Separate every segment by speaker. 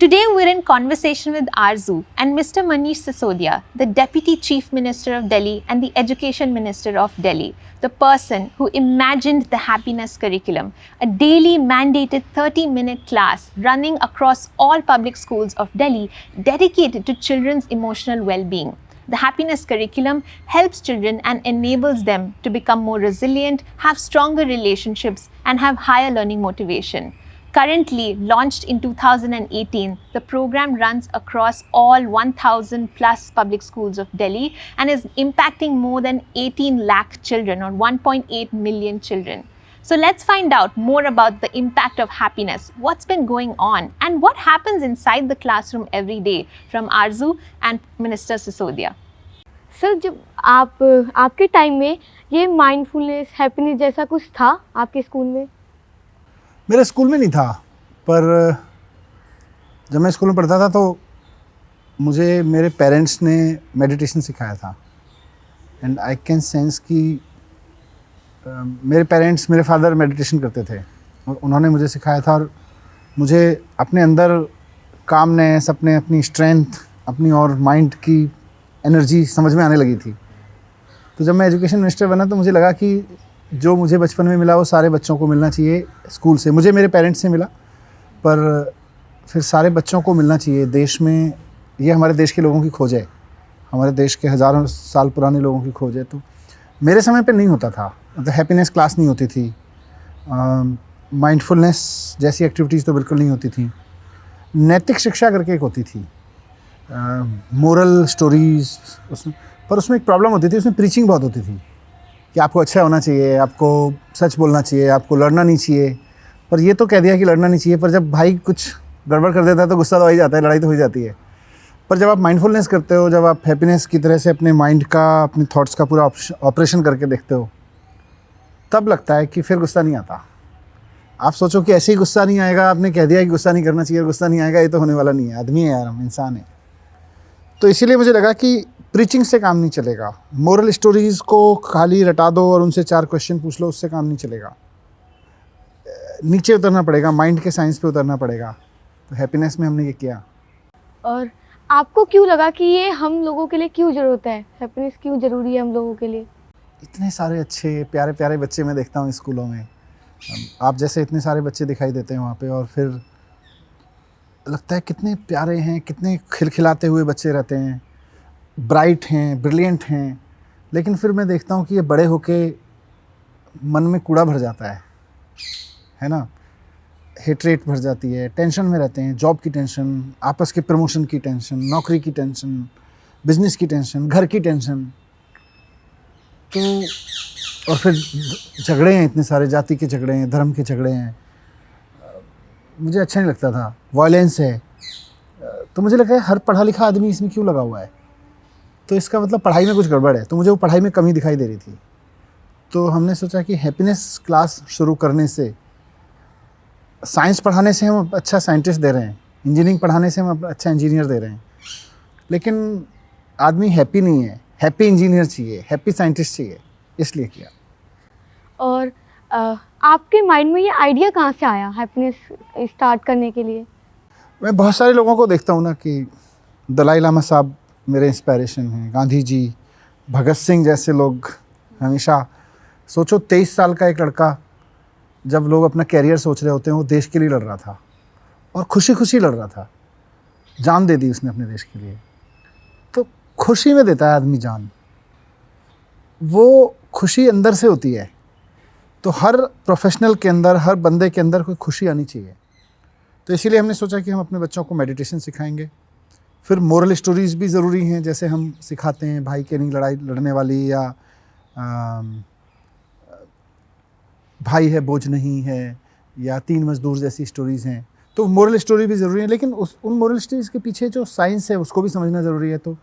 Speaker 1: Today we're in conversation with Arzu and Mr. Manish Sisodia, the Deputy Chief Minister of Delhi and the Education Minister of Delhi, the person who imagined the happiness curriculum, a daily mandated 30-minute class running across all public schools of Delhi dedicated to children's emotional well-being. The happiness curriculum helps children and enables them to become more resilient, have stronger relationships, and have higher learning motivation. Currently launched in 2018, the program runs across all 1,000 plus public schools of Delhi and is impacting more than 18 lakh children or 1.8 million children. So let's find out more about the impact of happiness, what's been going on, and what happens inside the classroom every day from Arzu and Minister Sisodia.
Speaker 2: Sir, जब आपके time में ये mindfulness, happiness जैसा कुछ था आपके school में?
Speaker 3: मेरे स्कूल में नहीं था, पर जब मैं स्कूल में पढ़ता था तो मुझे मेरे पेरेंट्स ने मेडिटेशन सिखाया था एंड आई कैन सेंस कि मेरे फादर मेडिटेशन करते थे और उन्होंने मुझे सिखाया था और मुझे अपने अंदर कामनेस, अपनी स्ट्रेंथ, अपनी और माइंड की एनर्जी समझ में आने लगी थी। तो जब मैं एजुकेशन मिनिस्टर बना तो मुझे लगा कि जो मुझे बचपन में मिला वो सारे बच्चों को मिलना चाहिए स्कूल से। मुझे मेरे पेरेंट्स से मिला, पर फिर सारे बच्चों को मिलना चाहिए। देश में ये हमारे देश के लोगों की खोज है, हमारे देश के हज़ारों साल पुराने लोगों की खोज है। तो मेरे समय पे नहीं होता था, मतलब हैप्पीनेस क्लास नहीं होती थी, माइंडफुलनेस जैसी एक्टिविटीज़ तो बिल्कुल नहीं होती थी। नैतिक शिक्षा करके एक होती थी, मोरल स्टोरीज़ उसमें एक प्रॉब्लम होती थी, उसमें प्रीचिंग बहुत होती थी कि आपको अच्छा होना चाहिए, आपको सच बोलना चाहिए, आपको लड़ना नहीं चाहिए। पर ये तो कह दिया कि लड़ना नहीं चाहिए, पर जब भाई कुछ गड़बड़ कर देता है तो गुस्सा तो आ ही जाता है, लड़ाई तो हो ही जाती है। पर जब आप माइंडफुलनेस करते हो, जब आप हैप्पीनेस की तरह से अपने माइंड का, अपने थॉट्स का पूरा ऑपरेशन करके देखते हो, तब लगता है कि फिर गुस्सा नहीं आता। आप सोचो कि ऐसे ही गुस्सा नहीं आएगा, आपने कह दिया कि गुस्सा नहीं करना चाहिए, गुस्सा नहीं आएगा, ये तो होने वाला नहीं है। आदमी है यार, हम इंसान है। तो इसीलिए मुझे लगा कि प्रीचिंग से काम नहीं चलेगा, मोरल स्टोरीज़ को खाली रटा दो और उनसे 4 क्वेश्चन पूछ लो, उससे काम नहीं चलेगा। नीचे उतरना पड़ेगा, माइंड के साइंस पे उतरना पड़ेगा। तो हैप्पीनेस में हमने ये किया।
Speaker 2: और आपको क्यों लगा कि ये हम लोगों के लिए क्यों ज़रूरत है, हैप्पीनेस क्यों ज़रूरी है हम लोगों के लिए?
Speaker 3: इतने सारे अच्छे प्यारे प्यारे बच्चे मैं देखता हूँ स्कूलों में, आप जैसे इतने सारे बच्चे दिखाई देते हैं वहाँ पे, और फिर लगता है कितने प्यारे हैं, कितने खिलखिलाते हुए बच्चे रहते हैं, ब्राइट हैं, ब्रिलियंट हैं। लेकिन फिर मैं देखता हूँ कि ये बड़े होके मन में कूड़ा भर जाता है ना, हेट्रेट भर जाती है, टेंशन में रहते हैं, जॉब की टेंशन, आपस के प्रमोशन की टेंशन, नौकरी की टेंशन, बिजनेस की टेंशन, घर की टेंशन। तो और फिर झगड़े हैं, इतने सारे जाति के झगड़े हैं, धर्म के झगड़े हैं। मुझे अच्छा नहीं लगता था, वायलेंस है। तो मुझे लगा हर पढ़ा लिखा आदमी इसमें क्यों लगा हुआ है, तो इसका मतलब पढ़ाई में कुछ गड़बड़ है। तो मुझे वो पढ़ाई में कमी दिखाई दे रही थी। तो हमने सोचा कि हैप्पीनेस क्लास शुरू करने से, साइंस पढ़ाने से हम अच्छा साइंटिस्ट दे रहे हैं, इंजीनियरिंग पढ़ाने से हम अच्छा इंजीनियर दे रहे हैं, लेकिन आदमी हैप्पी नहीं है। हैप्पी इंजीनियर चाहिए, हैप्पी साइंटिस्ट चाहिए, इसलिए किया।
Speaker 2: और आपके माइंड में ये आइडिया कहाँ से आया हैप्पीनेस स्टार्ट करने के लिए?
Speaker 3: मैं बहुत सारे लोगों को देखता हूँ ना कि दलाई लामा साहब मेरे इंस्पिरेशन हैं, गांधी जी, भगत सिंह जैसे लोग। हमेशा सोचो 23 साल का एक लड़का, जब लोग अपना कैरियर सोच रहे होते हैं, वो देश के लिए लड़ रहा था और खुशी खुशी लड़ रहा था, जान दे दी उसने अपने देश के लिए। तो खुशी में देता है आदमी जान, वो खुशी अंदर से होती है। तो हर प्रोफेशनल के अंदर, हर बंदे के अंदर कोई खुशी आनी चाहिए। तो इसीलिए हमने सोचा कि हम अपने बच्चों को मेडिटेशन सिखाएंगे। फिर मोरल स्टोरीज़ भी ज़रूरी हैं, जैसे हम सिखाते हैं भाई के नहीं लड़ाई लड़ने वाली, या भाई है बोझ नहीं है, या 3 मज़दूर जैसी स्टोरीज़ हैं। तो मोरल स्टोरी भी ज़रूरी है, लेकिन उन मोरल स्टोरीज़ के पीछे जो साइंस है उसको भी समझना ज़रूरी है। तो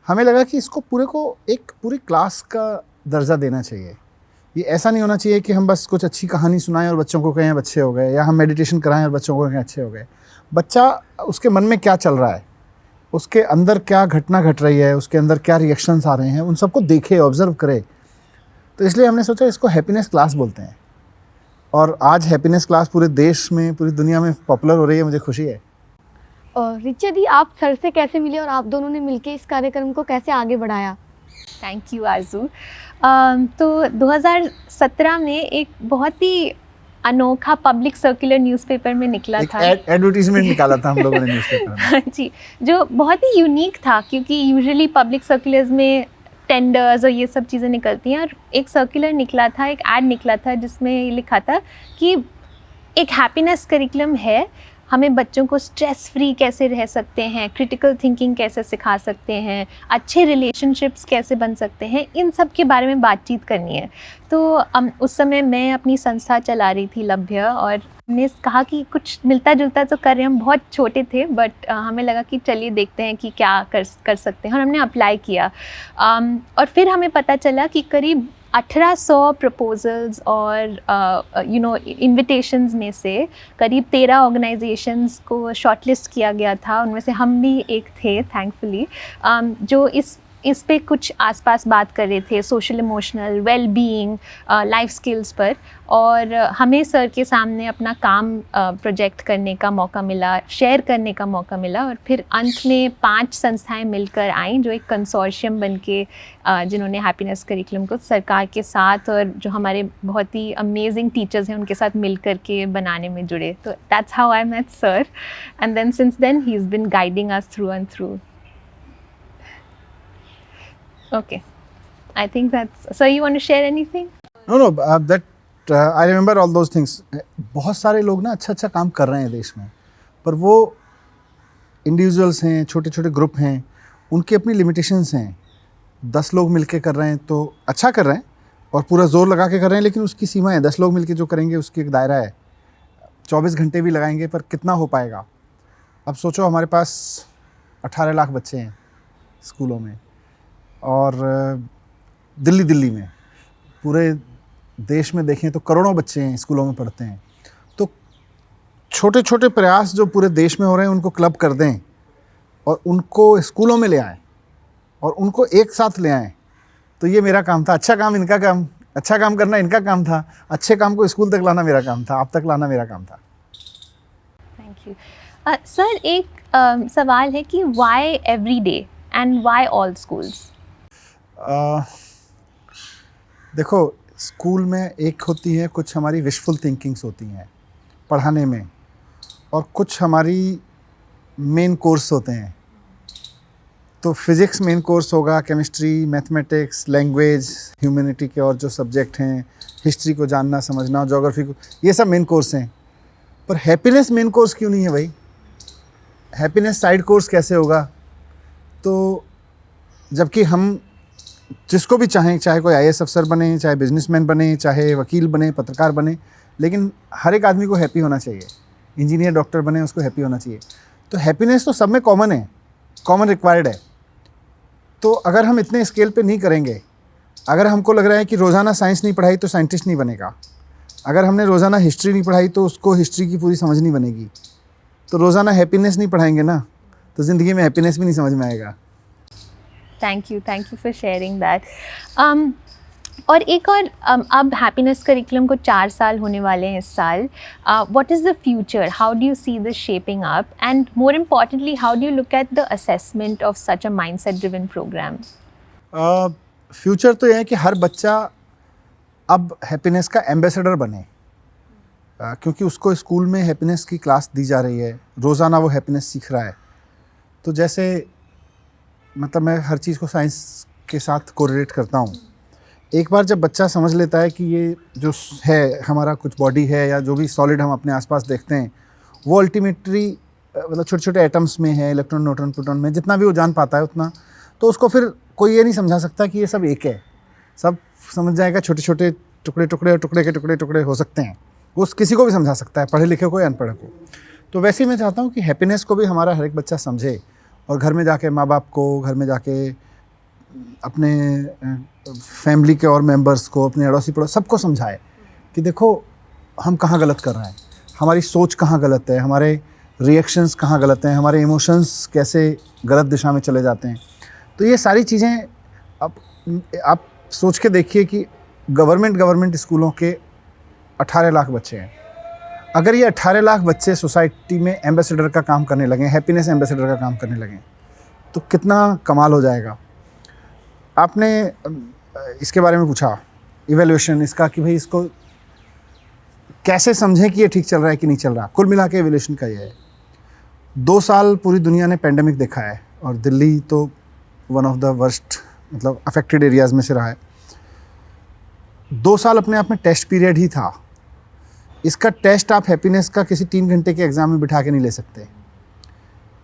Speaker 3: हमें लगा कि इसको पूरे को एक पूरी क्लास का दर्जा देना चाहिए। ये ऐसा नहीं होना चाहिए कि हम बस कुछ अच्छी कहानी सुनाएं और बच्चों को कहें अच्छे हो गए, या हम मेडिटेशन कराएं और बच्चों को कहें अच्छे हो गए। बच्चा, उसके मन में क्या चल रहा है, उसके अंदर क्या घटना घट रही है, उसके अंदर क्या रिएक्शंस आ रहे हैं, उन सबको देखे, ऑब्जर्व करे। तो इसलिए हमने सोचा इसको हैप्पीनेस क्लास बोलते हैं। और आज हैप्पीनेस क्लास पूरे देश में, पूरी दुनिया में पॉपुलर हो रही है, मुझे खुशी है।
Speaker 2: और रिचा दी, आप सर से कैसे मिले और आप दोनों ने मिलकर इस कार्यक्रम को कैसे आगे बढ़ाया?
Speaker 1: थैंक यू आरजू। तो 2017 में एक बहुत ही अनोखा पब्लिक सर्कुलर न्यूज़पेपर में निकला
Speaker 3: एक
Speaker 1: था।
Speaker 3: एडवर्टीजमेंट निकाला था हम लोगों ने न्यूज़पेपर में।
Speaker 1: जी, जो बहुत ही यूनिक था, क्योंकि यूजुअली पब्लिक सर्कुलर्स में टेंडर्स और ये सब चीज़ें निकलती हैं, और एक सर्कुलर निकला था, एक ऐड निकला था जिसमें ये लिखा था कि एक हैप्पीनेस करिकुलम है, हमें बच्चों को स्ट्रेस फ्री कैसे रह सकते हैं, क्रिटिकल थिंकिंग कैसे सिखा सकते हैं, अच्छे रिलेशनशिप्स कैसे बन सकते हैं, इन सब के बारे में बातचीत करनी है। तो उस समय मैं अपनी संस्था चला रही थी लभ्य, और हमने कहा कि कुछ मिलता जुलता तो कर रहे हैं, हम बहुत छोटे थे, बट हमें लगा कि चलिए देखते हैं कि क्या कर सकते हैं, और हमने अप्लाई किया। और फिर हमें पता चला कि करीब 1800 प्रपोजल्स और इनविटेशंस में से करीब 13 ऑर्गेनाइजेशंस को शॉर्टलिस्ट किया गया था, उनमें से हम भी एक थे थैंकफुली, जो इस पे कुछ आसपास बात कर रहे थे, social emotional well being, life skills पर। और हमें सर के सामने अपना काम प्रोजेक्ट करने का मौका मिला, शेयर करने का मौका मिला, और फिर अंत में 5 संस्थाएं मिलकर आईं, जो एक कंसोर्शियम बन के जिन्होंने हैप्पीनेस करिकुलम को सरकार के साथ और जो हमारे बहुत ही अमेजिंग टीचर्स हैं उनके साथ मिल कर के बनाने में जुड़े। तो that's how I met sir, and then since then he is been guiding us through and through. Okay, I think that's. So you want to share anything?
Speaker 3: No, I remember all those things. बहुत सारे लोग ना अच्छा काम कर रहे हैं देश में, पर वो इंडिविजुअल्स हैं, छोटे छोटे ग्रुप हैं, उनकी अपनी लिमिटेशंस हैं। 10 लोग मिलके कर रहे हैं तो अच्छा कर रहे हैं और पूरा जोर लगा के कर रहे हैं, लेकिन उसकी सीमा है। 10 लोग मिलके जो करेंगे उसकी एक दायरा है। 24 घंटे भी लगाएंगे पर कितना हो पाएगा। अब सोचो हमारे पास 18 लाख बच्चे हैं स्कूलों में, और दिल्ली में, पूरे देश में देखें तो करोड़ों बच्चे हैं स्कूलों में पढ़ते हैं। तो छोटे छोटे प्रयास जो पूरे देश में हो रहे हैं उनको क्लब कर दें और उनको स्कूलों में ले आएं और उनको एक साथ ले आएं। तो ये मेरा काम था। अच्छा काम करना इनका काम था, अच्छे काम को स्कूल तक लाना मेरा काम था, आप तक लाना मेरा काम था।
Speaker 1: Thank you sir. एक सवाल है कि why every day and why all schools?
Speaker 3: देखो, स्कूल में एक होती है कुछ हमारी विशफुल थिंकिंग्स होती हैं पढ़ाने में, और कुछ हमारी मेन कोर्स होते हैं। तो फिज़िक्स मेन कोर्स होगा, केमिस्ट्री, मैथमेटिक्स, लैंग्वेज, ह्यूमैनिटी के और जो सब्जेक्ट हैं, हिस्ट्री को जानना समझना, ज्योग्राफी को, ये सब मेन कोर्स हैं। पर हैप्पीनेस मेन कोर्स क्यों नहीं है भाई? हैप्पीनेस साइड कोर्स कैसे होगा? तो जबकि हम जिसको भी चाहें, चाहे कोई IAS अफसर बने, चाहे बिजनेसमैन बने, चाहे वकील बने, पत्रकार बने, लेकिन हर एक आदमी को हैप्पी होना चाहिए। इंजीनियर, डॉक्टर बने, उसको हैप्पी होना चाहिए। तो हैप्पीनेस तो सब में कॉमन है, कॉमन रिक्वायर्ड है। तो अगर हम इतने स्केल पे नहीं करेंगे, अगर हमको लग रहा है कि रोज़ाना साइंस नहीं पढ़ाई तो साइंटिस्ट नहीं बनेगा, अगर हमने रोज़ाना हिस्ट्री नहीं पढ़ाई तो उसको हिस्ट्री की पूरी समझ नहीं बनेगी, तो रोज़ाना हैप्पीनेस नहीं पढ़ाएंगे ना, तो ज़िंदगी में हैप्पीनेस भी नहीं समझ में आएगा।
Speaker 1: Thank you for sharing that. और एक और अब हैप्पीनेस करिकुलम को 4 साल होने वाले हैं इस साल। What is the future? How do you see this shaping up? And more importantly, how do you look at the assessment of such a mindset driven program?
Speaker 3: Future तो यह है कि हर बच्चा अब हैप्पीनेस का एम्बेसडर बने, क्योंकि उसको स्कूल में हैप्पीनेस की क्लास दी जा रही है, रोज़ाना वो हैप्पीनेस सीख रहा है। तो जैसे मतलब मैं हर चीज़ को साइंस के साथ कोरिलेट करता हूँ। एक बार जब बच्चा समझ लेता है कि ये जो है हमारा कुछ बॉडी है या जो भी सॉलिड हम अपने आसपास देखते हैं, वो अल्टीमेटली मतलब छोटे छोटे एटम्स में है, इलेक्ट्रॉन, न्यूट्रॉन, प्रोटॉन में, जितना भी वो जान पाता है उतना, तो उसको फिर कोई ये नहीं समझा सकता कि ये सब एक है। सब समझ जाएगा, छोटे छोटे टुकड़े और टुकड़े के टुकड़े हो सकते हैं। वो किसी को भी समझा सकता है, पढ़े लिखे को या अनपढ़ को। तो वैसे ही मैं चाहता हूँ कि हैप्पीनेस को भी हमारा हर एक बच्चा समझे, और घर में जाके माँ बाप को, घर में जाके अपने फैमिली के और मेंबर्स को, अपने अड़ोसी पड़ोस सबको समझाए कि देखो हम कहाँ गलत कर रहे हैं, हमारी सोच कहाँ गलत है, हमारे रिएक्शंस कहाँ गलत हैं, हमारे इमोशंस कैसे गलत दिशा में चले जाते हैं। तो ये सारी चीज़ें आप सोच के देखिए कि गवर्नमेंट स्कूलों के 18 लाख बच्चे हैं। अगर ये 18 लाख बच्चे सोसाइटी में एम्बेसडर का काम करने लगे, हैप्पीनेस एम्बेसडर का काम करने लगे, तो कितना कमाल हो जाएगा। आपने इसके बारे में पूछा, इवैल्यूएशन इसका, कि भाई इसको कैसे समझें कि ये ठीक चल रहा है कि नहीं चल रहा। कुल मिला के इवैल्यूएशन का ये है। 2 साल पूरी दुनिया ने पेंडेमिक देखा है और दिल्ली तो वन ऑफ द वर्स्ट मतलब अफेक्टेड एरियाज़ में से रहा है। 2 साल अपने आप में टेस्ट पीरियड ही था। इसका टेस्ट आप हैप्पीनेस का किसी 3 घंटे के एग्ज़ाम में बिठा के नहीं ले सकते।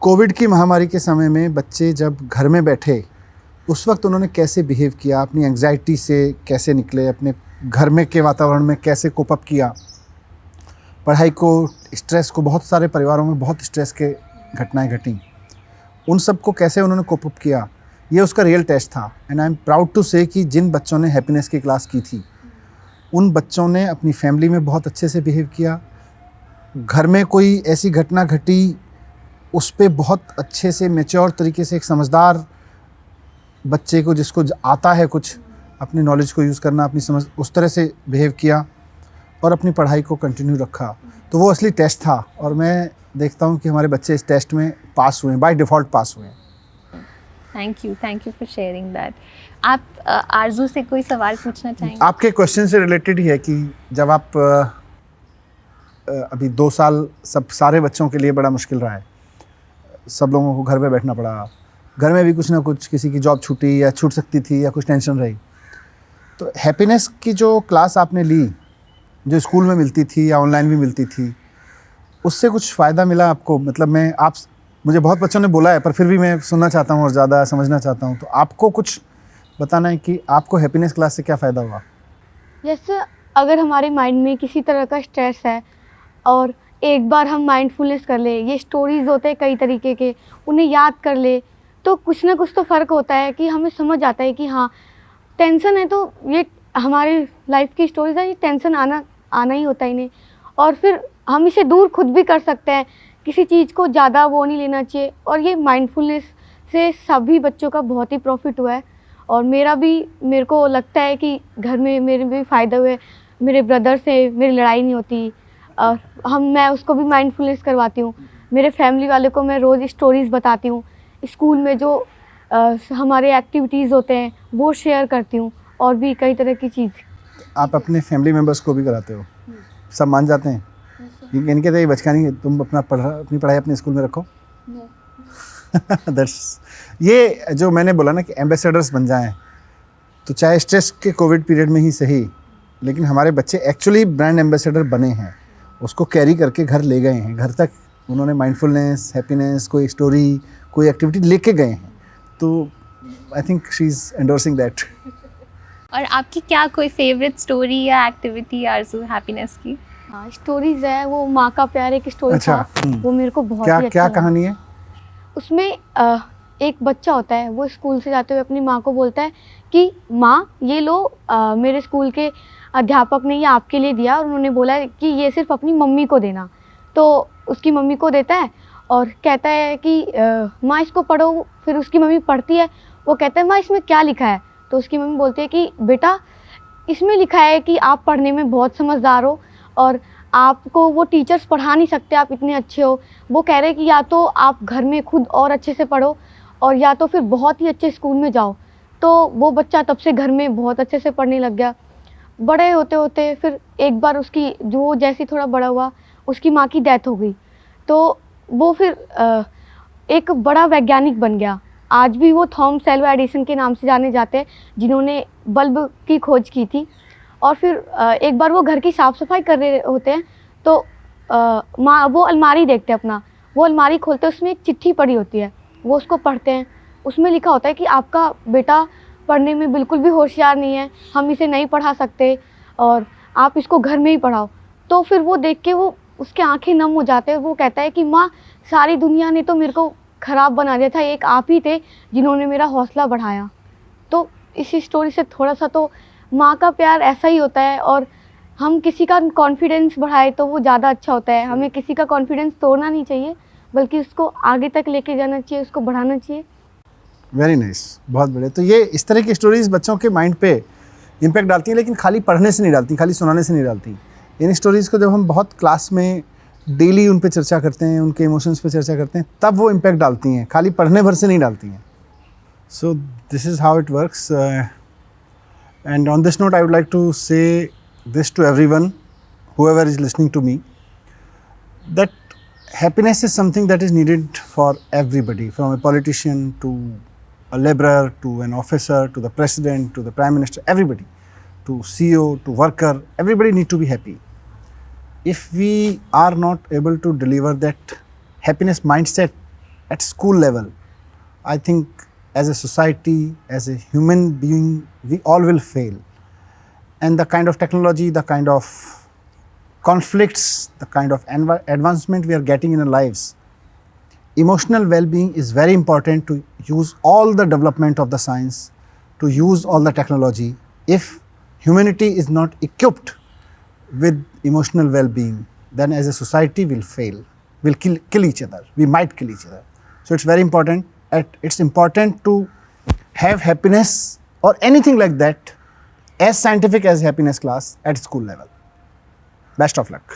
Speaker 3: कोविड की महामारी के समय में बच्चे जब घर में बैठे, उस वक्त उन्होंने कैसे बिहेव किया, अपनी एंग्जाइटी से कैसे निकले, अपने घर में के वातावरण में कैसे कोप अप किया, पढ़ाई को, स्ट्रेस को, बहुत सारे परिवारों में बहुत स्ट्रेस के घटनाएं घटी, उन सब को कैसे उन्होंने कोप अप किया, ये उसका रियल टेस्ट था। And I am proud to say कि जिन बच्चों ने हैप्पीनेस की क्लास की थी, उन बच्चों ने अपनी फैमिली में बहुत अच्छे से बिहेव किया। घर में कोई ऐसी घटना घटी, उस पे बहुत अच्छे से मैच्योर तरीके से, एक समझदार बच्चे को जिसको आता है कुछ अपनी नॉलेज को यूज़ करना, अपनी समझ, उस तरह से बिहेव किया और अपनी पढ़ाई को कंटिन्यू रखा। तो वो असली टेस्ट था और मैं देखता हूँ कि हमारे बच्चे इस टेस्ट में पास हुए हैं, बाय डिफ़ॉल्ट पास हुए हैं।
Speaker 1: Thank you for sharing that. आप आरजू से कोई सवाल पूछना चाहेंगे?
Speaker 3: आपके क्वेश्चन से रिलेटेड ही है कि जब आप अभी 2 साल सब सारे बच्चों के लिए बड़ा मुश्किल रहा है, सब लोगों को घर पे बैठना पड़ा, घर में भी कुछ ना कुछ, किसी की जॉब छूटी या छूट सकती थी या कुछ टेंशन रही, तो हैप्पीनेस की जो क्लास आपने ली, जो स्कूल में मिलती थी या ऑनलाइन भी मिलती थी, उससे कुछ फ़ायदा मिला आपको? मतलब मुझे बहुत बच्चों ने बोला है, पर फिर भी मैं सुनना चाहता हूँ और ज़्यादा समझना चाहता हूँ, तो आपको कुछ बताना है कि आपको हैप्पीनेस क्लास से क्या फ़ायदा हुआ?
Speaker 2: जैसे अगर हमारे माइंड में किसी तरह का स्ट्रेस है और एक बार हम माइंडफुलनेस कर ले, ये स्टोरीज़ होते हैं कई तरीके के, उन्हें याद कर ले, तो कुछ ना कुछ तो फ़र्क होता है कि हमें समझ आता है कि हाँ, टेंशन है तो ये हमारी लाइफ की स्टोरीज है, ये टेंशन आना ही होता है इन्हें। और फिर हम इसे दूर खुद भी कर सकते हैं, किसी चीज़ को ज़्यादा वो नहीं लेना चाहिए। और ये माइंडफुलनेस से सभी बच्चों का बहुत ही प्रॉफिट हुआ है और मेरे को लगता है कि घर में मेरे भी फ़ायदा हुए। मेरे ब्रदर से मेरी लड़ाई नहीं होती और मैं उसको भी माइंडफुलनेस करवाती हूँ। मेरे फैमिली वाले को मैं रोज़ स्टोरीज़ बताती हूँ। स्कूल में जो हमारे एक्टिविटीज़ होते हैं वो शेयर करती हूँ और भी कई तरह की चीज़।
Speaker 3: आप अपने फैमिली मेम्बर्स को भी कराते हो? सब मान जाते हैं? इनके कहते हैं बचकानी, तुम अपनी पढ़ाई अपने स्कूल में रखो। ये जो मैंने बोला ना कि एम्बेसडर्स बन जाएं, तो चाहे स्ट्रेस के कोविड पीरियड में ही सही, लेकिन हमारे बच्चे एक्चुअली ब्रांड एम्बेसडर बने हैं, उसको कैरी करके घर ले गए हैं, घर तक उन्होंने माइंडफुलनेस, हैप्पीनेस, कोई स्टोरी, कोई एक्टिविटी लेके गए हैं। तो I think she is endorsing that.
Speaker 1: और आपकी क्या कोई फेवरेट स्टोरी या एक्टिविटी आरजू हैप्पीनेस की?
Speaker 2: हाँ, स्टोरीज़ है, वो माँ का प्यार एक स्टोरी था, वो मेरे को बहुत ही अच्छा
Speaker 3: क्या
Speaker 2: लगा।
Speaker 3: कहानी है
Speaker 2: उसमें एक बच्चा होता है, वो स्कूल से जाते हुए अपनी माँ को बोलता है कि माँ ये लो, मेरे स्कूल के अध्यापक ने ये आपके लिए दिया और उन्होंने बोला है कि ये सिर्फ अपनी मम्मी को देना। तो उसकी मम्मी को देता है और कहता है कि माँ इसको पढ़ो। फिर उसकी मम्मी पढ़ती है, वो कहता है माँ इसमें क्या लिखा है? तो उसकी मम्मी बोलती है कि बेटा इसमें लिखा है कि आप पढ़ने में बहुत समझदार हो और आपको वो टीचर्स पढ़ा नहीं सकते, आप इतने अच्छे हो। वो कह रहे हैं कि या तो आप घर में खुद और अच्छे से पढ़ो और या तो फिर बहुत ही अच्छे स्कूल में जाओ। तो वो बच्चा तब से घर में बहुत अच्छे से पढ़ने लग गया। बड़े होते होते फिर एक बार उसकी जो जैसे थोड़ा बड़ा हुआ, उसकी माँ की डेथ हो गई। तो वो फिर एक बड़ा वैज्ञानिक बन गया। आज भी वो थॉमस एल्वा एडिसन के नाम से जाने जाते हैं, जिन्होंने बल्ब की खोज की थी। और फिर एक बार वो घर की साफ़ सफाई कर रहे होते हैं, तो वो अलमारी देखते हैं अपना। वो अलमारी खोलते हैं, उसमें एक चिट्ठी पड़ी होती है। वो उसको पढ़ते हैं, उसमें लिखा होता है कि आपका बेटा पढ़ने में बिल्कुल भी होशियार नहीं है, हम इसे नहीं पढ़ा सकते और आप इसको घर में ही पढ़ाओ। तो फिर वो देख के वो उसके आंखें नम हो जाते हैं। वो कहता है कि माँ, सारी दुनिया ने तो मेरे को ख़राब बना दिया था, एक आप ही थे जिन्होंने मेरा हौसला बढ़ाया। तो इसी स्टोरी से थोड़ा सा तो माँ का प्यार ऐसा ही होता है और हम किसी का कॉन्फिडेंस बढ़ाए तो वो ज़्यादा अच्छा होता है। हमें किसी का कॉन्फिडेंस तोड़ना नहीं चाहिए, बल्कि उसको आगे तक लेके जाना चाहिए, उसको बढ़ाना चाहिए।
Speaker 3: वेरी नाइस, बहुत बढ़िया। तो ये इस तरह की स्टोरीज बच्चों के माइंड पे इम्पैक्ट डालती हैं, लेकिन खाली पढ़ने से नहीं डालती, खाली सुनाने से नहीं डालती। इन स्टोरीज़ को जब हम बहुत क्लास में डेली उन पे चर्चा करते हैं, उनके इमोशंस पे चर्चा करते हैं, तब वो इम्पैक्ट डालती हैं, खाली पढ़ने भर से नहीं डालती हैं. So this is how it works. And on this note I would like to say this to everyone, whoever is listening to me, that happiness is something that is needed for everybody, from a politician to a laborer to an officer to the president to the prime minister, everybody, to CEO to worker, everybody need to be happy. If we are not able to deliver that happiness mindset at school level, I think as a society, as a human being, we all will fail. And the kind of technology, the kind of conflicts, the kind of advancement we are getting in our lives, emotional well-being is very important to use all the development of the science, to use all the technology. If humanity is not equipped with emotional well-being, then as a society we'll fail, we'll kill each other, we might kill each other. So it's very important, it's important to have happiness or anything like that as scientific as happiness class at school level. Best of luck.